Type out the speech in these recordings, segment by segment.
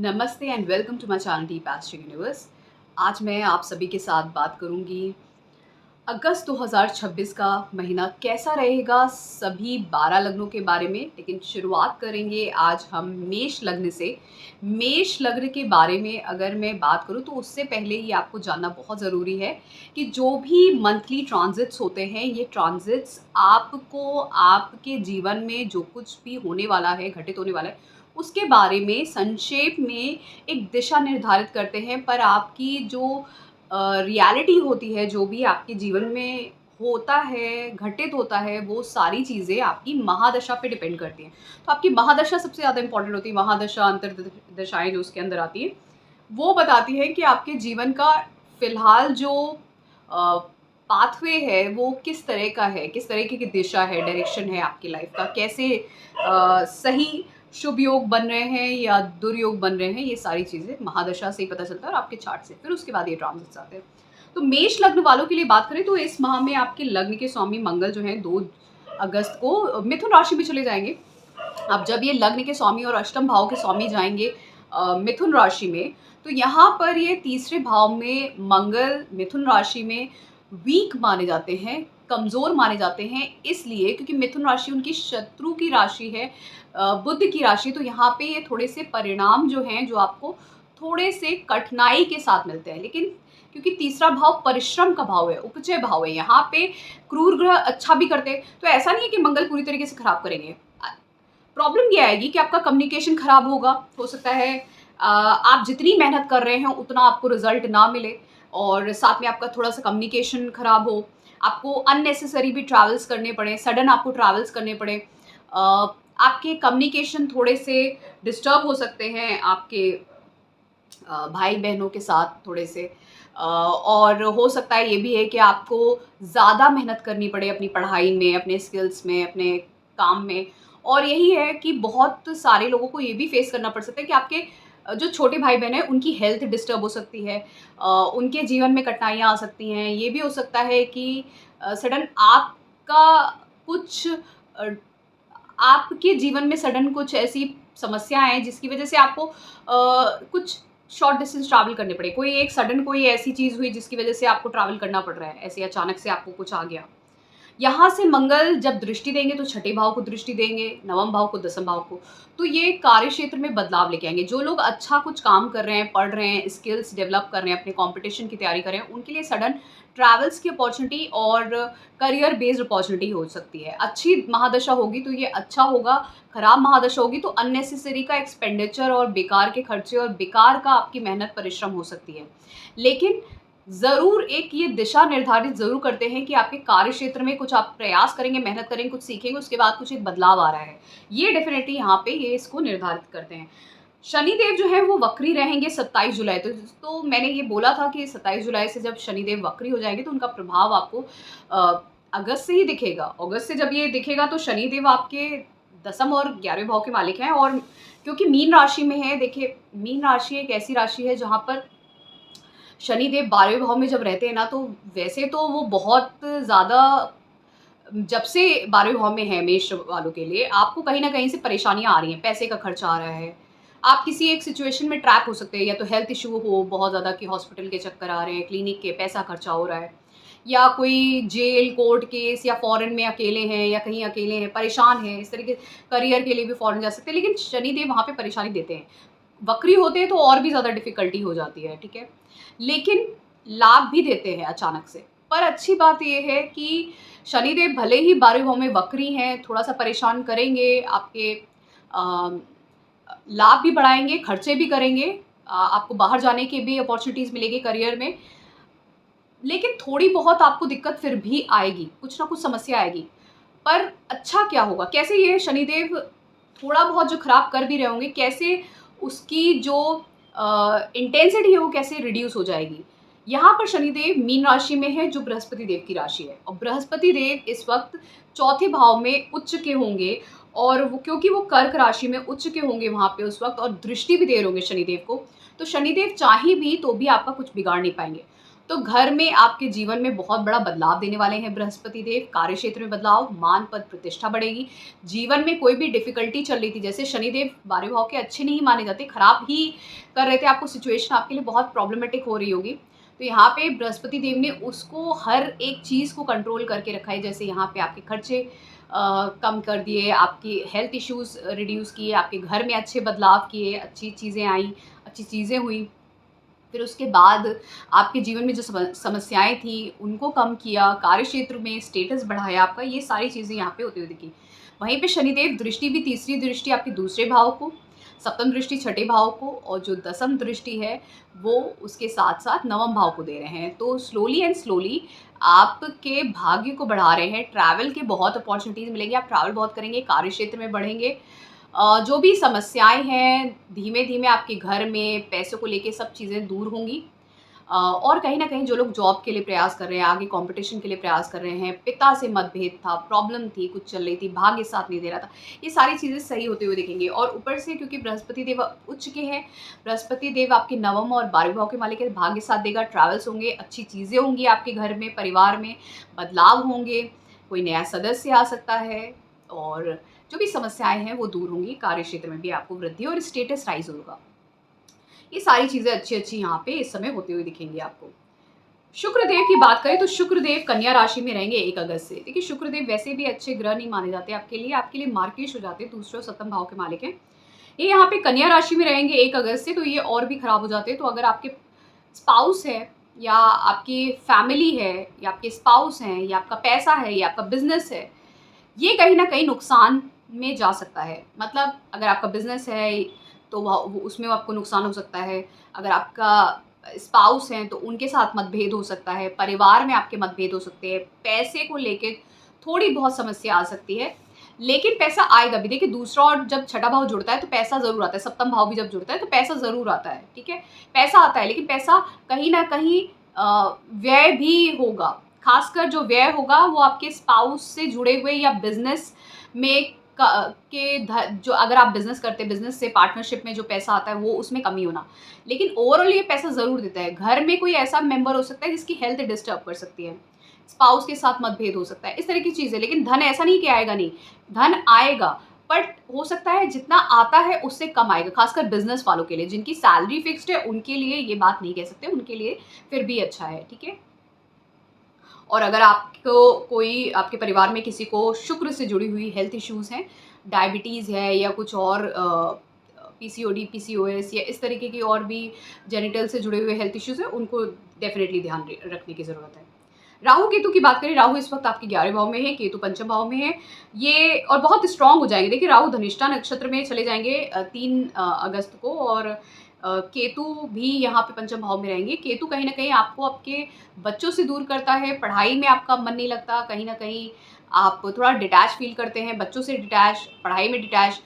नमस्ते and welcome to my channel the past universe. आज मैं आप सभी के साथ बात करूंगी अगस्त 2026 का महीना कैसा रहेगा सभी 12 लग्नों के बारे में। लेकिन शुरुआत करेंगे आज हम मेष लग्न से। मेष लग्न के बारे में अगर मैं बात करूं तो उससे पहले ये आपको जानना बहुत ज़रूरी है कि जो भी मंथली ट्रांजिट्स होते हैं, ये ट्रांजिट्स आपको आपके जीवन में जो कुछ भी होने वाला है, घटित होने वाला है, उसके बारे में संक्षेप में एक दिशा निर्धारित करते हैं। पर आपकी जो रियलिटी होती है, जो भी आपके जीवन में होता है, घटित होता है, वो सारी चीज़ें आपकी महादशा पे डिपेंड करती हैं। तो आपकी महादशा सबसे ज़्यादा इम्पोर्टेंट होती है। महादशा, अंतर्दशाएँ जो उसके अंदर आती हैं, वो बताती है कि आपके जीवन का फ़िलहाल जो पाथवे है, वो किस तरह का है, किस तरीके की दिशा है, डायरेक्शन है आपकी लाइफ़ का, कैसे सही शुभ योग बन रहे हैं या दुर्योग बन रहे हैं, ये सारी चीज़ें महादशा से ही पता चलता है और आपके चार्ट से। फिर उसके बाद ये ट्रांजिट्स आते हैं। तो मेष लग्न वालों के लिए बात करें तो इस माह में आपके लग्न के स्वामी मंगल जो हैं 2 अगस्त को मिथुन राशि में चले जाएँगे। अब जब ये लग्न के स्वामी और अष्टम भाव के स्वामी जाएँगे मिथुन राशि में, तो यहाँ पर ये तीसरे भाव में मंगल मिथुन राशि में वीक माने जाते हैं, कमज़ोर माने जाते हैं, इसलिए क्योंकि मिथुन राशि उनकी शत्रु की राशि है, बुध की राशि। तो यहाँ पे ये थोड़े से परिणाम जो हैं, जो आपको थोड़े से कठिनाई के साथ मिलते हैं। लेकिन क्योंकि तीसरा भाव परिश्रम का भाव है, उपचय भाव है, यहाँ पे क्रूर ग्रह अच्छा भी करते हैं। तो ऐसा नहीं है कि मंगल पूरी तरीके से खराब करेंगे। प्रॉब्लम ये आएगी कि आपका कम्युनिकेशन खराब होगा। हो सकता है आप जितनी मेहनत कर रहे हैं उतना आपको रिजल्ट ना मिले, और साथ में आपका थोड़ा सा कम्युनिकेशन खराब हो, आपको अननेसेसरी भी ट्रैवल्स करने पड़े, सडन आपको ट्रैवल्स करने पड़े, आपके कम्युनिकेशन थोड़े से डिस्टर्ब हो सकते हैं आपके भाई बहनों के साथ थोड़े से, और हो सकता है ये भी है कि आपको ज़्यादा मेहनत करनी पड़े अपनी पढ़ाई में, अपने स्किल्स में, अपने काम में। और यही है कि बहुत सारे लोगों को ये भी फेस करना पड़ सकता है कि आपके जो छोटे भाई बहन हैं उनकी हेल्थ डिस्टर्ब हो सकती है, उनके जीवन में कठिनाइयाँ आ सकती हैं। ये भी हो सकता है कि सडन आपका कुछ आपके जीवन में सडन कुछ ऐसी समस्या आए जिसकी वजह से आपको कुछ शॉर्ट डिस्टेंस ट्रैवल करने पड़े। कोई एक सडन कोई ऐसी चीज़ हुई जिसकी वजह से आपको ट्रैवल करना पड़ रहा है, ऐसे अचानक से आपको कुछ आ गया। यहाँ से मंगल जब दृष्टि देंगे तो छठे भाव को दृष्टि देंगे, नवम भाव को, दसम भाव को। तो ये कार्य क्षेत्र में बदलाव लेके आएंगे। जो लोग अच्छा कुछ काम कर रहे हैं, पढ़ रहे हैं, स्किल्स डेवलप कर रहे हैं, अपने कंपटीशन की तैयारी कर रहे हैं, उनके लिए सडन ट्रैवल्स की अपॉर्चुनिटी और करियर बेस्ड अपॉर्चुनिटी हो सकती है। अच्छी महादशा होगी तो ये अच्छा होगा, खराब महादशा होगी तो अननेसेसरी का एक्सपेंडिचर और बेकार के खर्चे और बेकार का आपकी मेहनत परिश्रम हो सकती है। लेकिन ज़रूर एक ये दिशा निर्धारित ज़रूर करते हैं कि आपके कार्य क्षेत्र में कुछ आप प्रयास करेंगे, मेहनत करेंगे, कुछ सीखेंगे, उसके बाद कुछ एक बदलाव आ रहा है। ये डेफ़िनेटली यहाँ पे ये इसको निर्धारित करते हैं। शनिदेव जो है वो वक्री रहेंगे 27 जुलाई। तो मैंने ये बोला था कि 27 जुलाई से जब शनिदेव वक्री हो जाएँगे तो उनका प्रभाव आपको अगस्त से ही दिखेगा। अगस्त से जब ये दिखेगा तो शनिदेव आपके दसम और 11वें भाव के मालिक हैं, और क्योंकि मीन राशि में है, देखिए मीन राशि एक ऐसी राशि है जहाँ पर शनिदेव 12वें भाव में जब रहते हैं ना, तो वैसे तो वो बहुत ज़्यादा, जब से 12वें भाव में है मेष वालों के लिए आपको कहीं न कहीं से परेशानियाँ आ रही हैं, पैसे का खर्चा आ रहा है। आप किसी एक सिचुएशन में ट्रैप हो सकते हैं, या तो हेल्थ इश्यू हो बहुत ज़्यादा कि हॉस्पिटल के चक्कर आ रहे हैं, क्लिनिक के पैसा खर्चा हो रहा है, या कोई जेल, कोर्ट केस, या फ़ॉरेन में अकेले हैं या कहीं अकेले हैं, परेशान हैं, इस तरीके करियर के लिए भी फ़ॉरेन जा सकते हैं। लेकिन शनिदेव वहाँ पे परेशानी देते हैं। वक्री होते हैं तो और भी ज़्यादा डिफ़िकल्टी हो जाती है, ठीक है? लेकिन लाभ भी देते हैं अचानक से। पर अच्छी बात ये है कि शनिदेव भले ही 12वें भाव में वक्री हैं, थोड़ा-सा परेशान करेंगे, आपके अ, लाभ भी बढ़ाएँगे, खर्चे भी करेंगे, आपको बाहर जाने की भी अपॉर्च्युनिटीज़ मिलेगी करियर में। लेकिन थोड़ी बहुत आपको दिक्कत फिर भी आएगी, कुछ ना कुछ समस्या आएगी। पर अच्छा क्या होगा? कैसे ये शनिदेव थोड़ा बहुत जो खराब कर भी रहे होंगे, कैसे उसकी जो इंटेंसिटी है वो कैसे रिड्यूस हो जाएगी? यहाँ पर शनिदेव मीन राशि में है जो बृहस्पति देव की राशि है, और बृहस्पति देव इस वक़्त चौथे भाव में उच्च के होंगे, और वो क्योंकि वो कर्क राशि में उच्च के होंगे वहाँ पे उस वक़्त, और दृष्टि भी दे रहे होंगे शनिदेव को, तो शनिदेव चाहे भी तो भी आपका कुछ बिगाड़ नहीं पाएँगे। तो घर में आपके जीवन में बहुत बड़ा बदलाव देने वाले हैं बृहस्पति देव। कार्यक्षेत्र में बदलाव, मान पद प्रतिष्ठा बढ़ेगी। जीवन में कोई भी डिफ़िकल्टी चल रही थी, जैसे शनिदेव 12वें भाव के अच्छे नहीं माने जाते, खराब ही कर रहे थे आपको, सिचुएशन आपके लिए बहुत प्रॉब्लमेटिक हो रही होगी। तो यहाँ पे बृहस्पति देव ने उसको हर एक चीज़ को कंट्रोल करके रखा है। जैसे यहाँ पे आपके खर्चे कम कर दिए, आपकी हेल्थ इश्यूज़ रिड्यूस किए, आपके घर में अच्छे बदलाव किए, अच्छी चीज़ें आईं, अच्छी चीज़ें हुई। फिर उसके बाद आपके जीवन में जो समस्याएँ थी, उनको कम किया, कार्यक्षेत्र में स्टेटस बढ़ाया आपका, ये सारी चीज़ें यहाँ पे होती हुई दिखी। वहीं पे शनिदेव दृष्टि भी, तीसरी दृष्टि आपके दूसरे भाव को, सप्तम दृष्टि छठे भाव को, और जो दसम दृष्टि है, वो उसके साथ-साथ नवम भाव को दे रहे हैं। तो स्लोली एंड स्लोली आपके भाग्य को बढ़ा रहे हैं। ट्रैवल के बहुत अपॉर्च्युनिटीज़ मिलेंगी, आप ट्रैवल बहुत करेंगे, कार्यक्षेत्र में बढ़ेंगे। जो भी समस्याएँ हैं, धीमे-धीमे आपके घर में पैसों को लेके सब चीज़ें दूर होंगी। और कहीं न कहीं जो लोग जॉब के लिए प्रयास कर रहे हैं, आगे कॉम्पिटिशन के लिए प्रयास कर रहे हैं, पिता से मतभेद था, प्रॉब्लम थी, कुछ चल रही थी, भाग्य साथ नहीं दे रहा था, ये सारी चीज़ें सही होते हुए दिखेंगी। और ऊपर से क्योंकि बृहस्पति देव उच्च के हैं, बृहस्पति देव आपके नवम और 12वें भाव के मालिक हैं, भाग्य साथ देगा, ट्रैवल्स होंगे, अच्छी चीज़ें होंगी आपके घर में, परिवार में, बदलाव होंगे, कोई नया सदस्य आ सकता है, और जो भी समस्याएँ हैं वो दूर होंगी। कार्यक्षेत्र में भी आपको वृद्धि और स्टेटस राइज़ होगा। ये सारी चीज़ें अच्छी-अच्छी यहाँ पे इस समय होती हुई दिखेंगी आपको। शुक्रदेव की बात करें तो शुक्रदेव कन्या राशि में रहेंगे 1 अगस्त से। देखिए, शुक्रदेव वैसे भी अच्छे ग्रह नहीं माने जाते आपके लिए मार्किश हो जाते हैं, दूसरे और सप्तम भाव के मालिक हैं। ये यहाँ पे कन्या राशि में रहेंगे 1 अगस्त से, तो ये और भी खराब हो जाते हैं। तो अगर आपके स्पाउस है, या आपकी फैमिली है, या आपके स्पाउस हैं, या आपका पैसा है, या आपका बिज़नेस है, ये कहीं न कहीं नुकसान में जा सकता है। मतलब अगर आपका बिज़नेस है, तो वह वो उसमें आपको नुकसान हो सकता है। अगर आपका स्पाउस हैं, तो उनके साथ मतभेद हो सकता है, परिवार में आपके मतभेद हो सकते हैं, पैसे को लेके थोड़ी बहुत समस्या आ सकती है, लेकिन पैसा आएगा भी। देखिए, दूसरा और जब छठा भाव जुड़ता है, तो पैसा ज़रूर आता है, सप्तम भाव भी जब जुड़ता है, तो पैसा ज़रूर आता है, ठीक है? पैसा आता है, लेकिन पैसा कहीं न कहीं व्यय भी होगा। ख़ासकर जो व्यय होगा, वो आपके स्पाउस से जुड़े हुए या बिज़नेस में जो अगर आप बिज़नेस करते हैं, बिज़नेस से पार्टनरशिप में जो पैसा आता है, वो उसमें कमी होना। लेकिन ओवरऑल ये पैसा ज़रूर देता है। घर में कोई ऐसा मेंबर हो सकता है जिसकी हेल्थ डिस्टर्ब कर सकती है, स्पाउस के साथ मतभेद हो सकता है, इस तरह की चीज़ें। लेकिन धन ऐसा नहीं कि आएगा नहीं, धन आएगा, बट हो सकता है जितना आता है उससे कम आएगा, खासकर बिज़नेस वालों के लिए। जिनकी सैलरी फिक्स्ड है, उनके लिए ये बात नहीं कह सकते, उनके लिए फिर भी अच्छा है, ठीक है? और अगर आपको कोई आपके परिवार में किसी को शुक्र से जुड़ी हुई हेल्थ इश्यूज़ हैं, डायबिटीज़ है, या कुछ और पीसीओडी, पीसीओएस, या इस तरीके की और भी जेनिटल से जुड़े हुए हेल्थ इश्यूज़ हैं, उनको डेफ़िनेटली ध्यान रखने की ज़रूरत है। राहु केतु की बात करें, राहु इस वक्त आपके 11वें भाव में है, केतु पंचम भाव में है। ये और बहुत स्ट्रॉन्ग हो जाएंगे। देखिए, राहु धनिष्ठा नक्षत्र में चले जाएंगे 3 अगस्त को, और केतु भी यहाँ पे पंचम भाव में रहेंगे। केतु कहीं ना कहीं आपको आपके बच्चों से दूर करता है, पढ़ाई में आपका मन नहीं लगता, कहीं ना कहीं आप थोड़ा डिटैच फील करते हैं, बच्चों से डिटैच, पढ़ाई में डिटैच,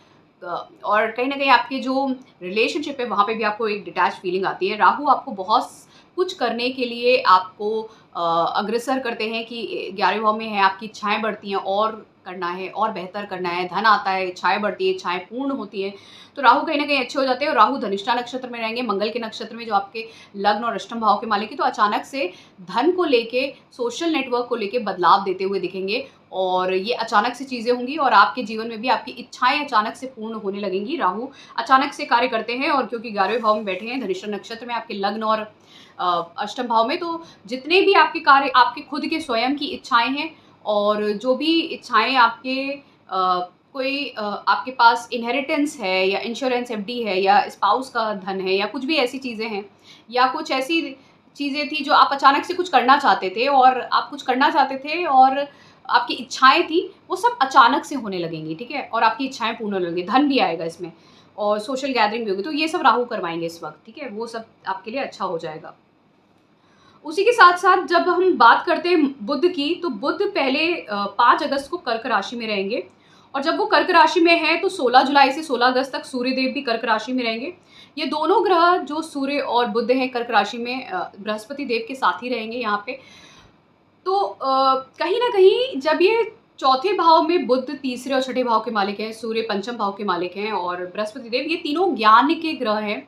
और कहीं ना कहीं आपके जो रिलेशनशिप है वहाँ पे भी आपको एक डिटैच फीलिंग आती है। राहु आपको बहुत कुछ करने के लिए आपको अग्रसर करते हैं कि 11वें भाव में है, आपकी इच्छाएँ बढ़ती हैं, और करना है, और बेहतर करना है, धन आता है, इच्छाएँ बढ़ती है, इच्छाएँ पूर्ण होती हैं। तो राहु कहीं न कहीं अच्छे हो जाते हैं, और राहु धनिष्ठा नक्षत्र में रहेंगे, मंगल के नक्षत्र में, जो आपके लग्न और अष्टम भाव के मालिक हैं। तो अचानक से धन को लेके, सोशल नेटवर्क को लेके बदलाव देते हुए दिखेंगे, और ये अचानक से चीज़ें होंगी, और आपके जीवन में भी आपकी इच्छाएँ अचानक से पूर्ण होने लगेंगी। राहु अचानक से कार्य करते हैं, और क्योंकि 11वें भाव में बैठे हैं, धनिष्ठा नक्षत्र में, आपके लग्न और अष्टम भाव में, तो जितने भी आपके कार्य आपके खुद के स्वयं की इच्छाएँ हैं, और जो भी इच्छाएँ आपके कोई आपके पास इनहेरिटेंस है, या इंश्योरेंस एफडी है, या स्पाउस का धन है, या कुछ भी ऐसी चीज़ें हैं, या कुछ ऐसी चीज़ें थी जो आप अचानक से कुछ करना चाहते थे, और आप कुछ करना चाहते थे, और आपकी इच्छाएँ थी, वो सब अचानक से होने लगेंगी, ठीक है? और आपकी इच्छाएँ पूर्ण होने लगेंगी, धन भी आएगा इसमें, और सोशल गैदरिंग भी होगी। तो ये सब राहु करवाएँगे इस वक़्त, ठीक है? वो सब आपके लिए अच्छा हो जाएगा। उसी के साथ-साथ जब हम बात करते हैं बुध की, तो बुध पहले 5 अगस्त को कर्क राशि में रहेंगे, और जब वो कर्क राशि में है, तो 16 जुलाई से 16 अगस्त तक सूर्यदेव भी कर्क राशि में रहेंगे। ये दोनों ग्रह, जो सूर्य और बुध हैं, कर्क राशि में बृहस्पति देव के साथ ही रहेंगे यहाँ पे। तो कहीं न कहीं जब ये चौथे भाव में बुध तीसरे और छठे भाव के मालिक हैं, सूर्य पंचम भाव के मालिक हैं, और बृहस्पति देव, ये तीनों ज्ञान के ग्रह हैं।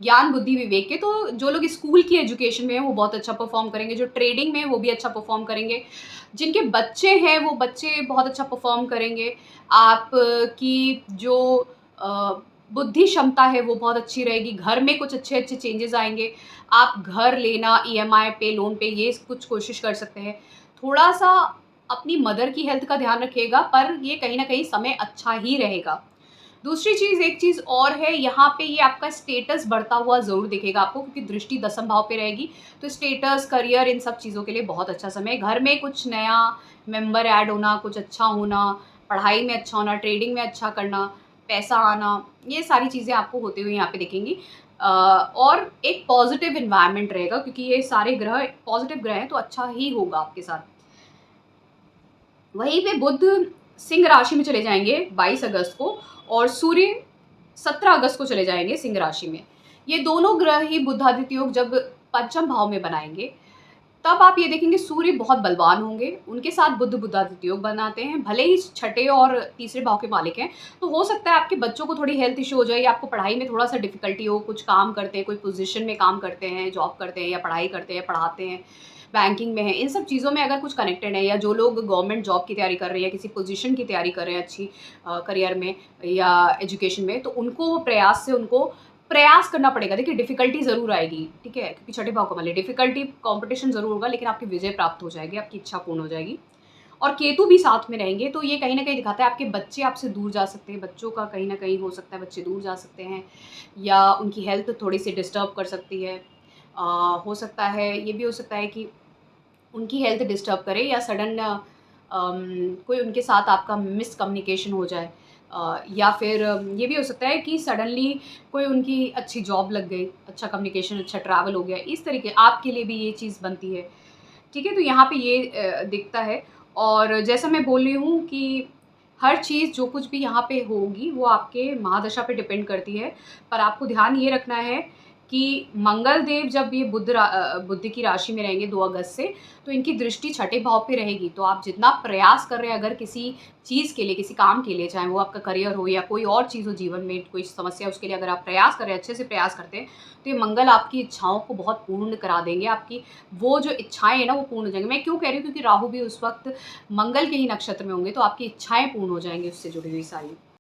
ज्ञान, बुद्धि, विवेक के। तो जो लोग स्कूल की एजुकेशन में हैं वो बहुत अच्छा परफ़ॉर्म करेंगे, जो ट्रेडिंग में हैं वो भी अच्छा परफ़ॉर्म करेंगे। जिनके बच्चे हैं वो बच्चे बहुत अच्छा परफ़ॉर्म करेंगे। आप की जो अ, बुद्धि क्षमता है वो बहुत अच्छी रहेगी। घर में कुछ अच्छे-अच्छे चेंजेज़ आएँगे। आप घर लेना ईएमआई पे, लोन पे ये कुछ कोशिश कर सकते हैं। थोड़ा-सा अपनी मदर की हेल्थ का ध्यान रखिएगा, पर ये कहीं न कहीं समय अच्छा ही रहेगा। दूसरी चीज़, एक चीज़ और है, यहाँ पे ये आपका स्टेटस बढ़ता हुआ ज़रूर दिखेगा आपको, क्योंकि दृष्टि दसम भाव पे रहेगी। तो स्टेटस, करियर, इन सब चीज़ों के लिए बहुत अच्छा समय है। घर में कुछ नया मेंबर ऐड होना, कुछ अच्छा होना, पढ़ाई में अच्छा होना, ट्रेडिंग में अच्छा करना, पैसा आना, ये सारी चीज़ें आपको होते हुए यहाँ पे दिखेंगी। और एक पॉज़िटिव एनवायरनमेंट रहेगा, क्योंकि ये सारे ग्रह पॉज़िटिव ग्रह हैं, तो अच्छा ही होगा आपके साथ। वहीं पे बुध सिंह राशि में चले जाएँगे 22 अगस्त को, और सूर्य 17 अगस्त को चले जाएँगे सिंह राशि में। ये दोनों ग्रह ही बुधादित्य योग जब पंचम भाव में बनाएँगे, तब आप ये देखेंगे सूर्य बहुत बलवान होंगे। उनके साथ बुध बुधादित्य योग बनाते हैं। भले ही छठे और तीसरे भाव के मालिक हैं, तो हो सकता है आपके बच्चों को थोड़ी हेल्थ इश्यू हो जाए, या आपको पढ़ाई में थोड़ा-सा डिफ़िकल्टी हो, कुछ काम करते हैं, कोई पोज़ीशन में काम करते हैं, जॉब करते हैं या पढ़ाई करते हैं, पढ़ाते हैं, बैंकिंग में हैं, इन सब चीज़ों में अगर कुछ कनेक्टेड है, या जो लोग गवर्नमेंट जॉब की तैयारी कर रहे हैं, या किसी पोज़ीशन की तैयारी कर रहे हैं अच्छी करियर में या एजुकेशन में, तो उनको वो प्रयास से उनको प्रयास करना पड़ेगा। देखिए डिफ़िकल्टी ज़रूर आएगी, ठीक है? क्योंकि छठे भाव का मालिक, डिफ़िकल्टी कॉम्पिटिशन ज़रूर होगा, लेकिन आपकी विजय प्राप्त हो जाएगी, आपकी इच्छा पूर्ण हो जाएगी। और केतु भी साथ में रहेंगे, तो ये कहीं न कहीं दिखाता है आपके बच्चे आपसे दूर जा सकते हैं, बच्चों का कहीं न कहीं हो सकता है बच्चे दूर जा सकते हैं, या उनकी हेल्थ थोड़ी-सी डिस्टर्ब कर सकती है। हो सकता है, ये भी हो सकता है कि उनकी हेल्थ डिस्टर्ब करे, या सडन कोई उनके साथ आपका मिसकम्युनिकेशन हो जाए, या फिर ये भी हो सकता है कि सडनली कोई उनकी अच्छी जॉब लग गई, अच्छा कम्युनिकेशन, अच्छा ट्रैवल हो गया, इस तरीके आपके लिए भी ये चीज़ बनती है। ठीक है? तो यहाँ पे ये दिखता है। और जैसा मैं बोल रही हूँ कि हर चीज़ जो कुछ भी यहाँ पे होगी वो आपके महादशा पे डिपेंड करती है। पर आपको ध्यान ये रखना है कि मंगल देव जब ये बुध की राशि में रहेंगे 2 अगस्त से, तो इनकी दृष्टि छठे भाव पे रहेगी। तो आप जितना प्रयास कर रहे हैं अगर किसी चीज़ के लिए, किसी काम के लिए, चाहे वो आपका करियर हो या कोई और चीज़ हो जीवन में, कोई समस्या, उसके लिए अगर आप प्रयास कर रहे हैं, अच्छे से प्रयास करते हैं, तो ये मंगल आपकी इच्छाओं को बहुत पूर्ण करा देंगे। आपकी वो जो इच्छाएँ हैं ना वो पूर्ण हो जाएँगी। मैं क्यों कह रही हूँ, क्योंकि राहु भी उस वक़्त मंगल के ही नक्षत्र में होंगे, तो आपकी इच्छाएँ पूर्ण हो जाएँगी उससे जुड़ी हुई सारी।